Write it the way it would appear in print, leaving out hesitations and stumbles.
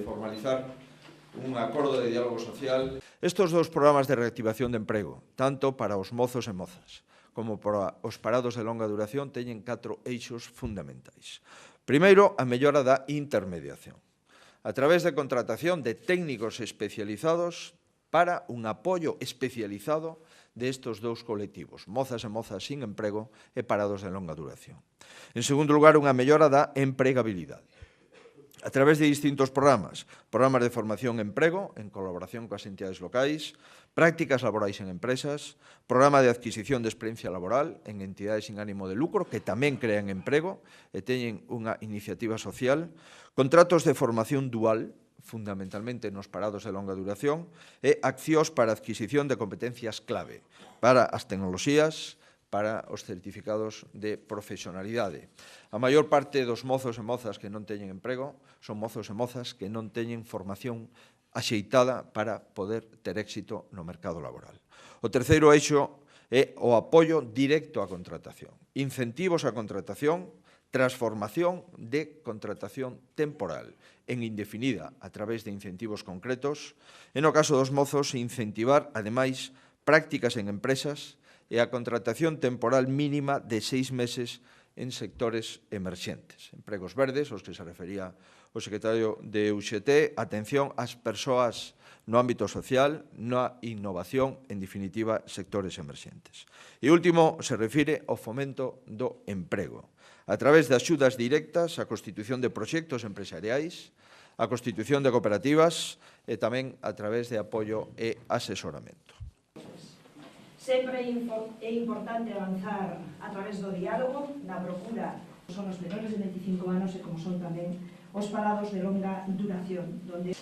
Formalizar un acordo de diálogo social. Estos dous programas de reactivación de emprego, tanto para os mozos e mozas como para os parados de longa duración, teñen 4 eixos fundamentais. Primeiro, a mellora da intermediación, a través de contratación de técnicos especializados para un apoio especializado destes dous colectivos, mozas e mozas sin emprego e parados de longa duración. En segundo lugar, unha mellora da empregabilidade, a través de distintos programas de formación e emprego, en colaboración coas entidades locais, prácticas laborais en empresas, programa de adquisición de experiencia laboral en entidades sin ánimo de lucro, que tamén crean emprego e teñen unha iniciativa social, contratos de formación dual, fundamentalmente nos parados de longa duración, e accións para a adquisición de competencias clave para as tecnoloxías, para os certificados de profesionalidade. A maior parte dos mozos e mozas que non teñen emprego son mozos e mozas que non teñen formación axeitada para poder ter éxito no mercado laboral. O terceiro eixo é o apoio directo á contratación, incentivos á contratación, transformación de contratación temporal en indefinida a través de incentivos concretos, e no caso dos mozos, incentivar, ademais, prácticas en empresas e a contratación temporal mínima de 6 meses en sectores emerxentes. Empregos verdes, aos que se refería o secretario de UGT, atención ás persoas no ámbito social, na innovación, en definitiva, sectores emerxentes. E último, se refire ao fomento do emprego, a través de axudas directas á constitución de proxectos empresariais, a constitución de cooperativas e tamén a través de apoio e asesoramento. Sempre é importante avanzar a través do diálogo, na procura son os menores de 25 anos e como son tamén os parados de longa duración, donde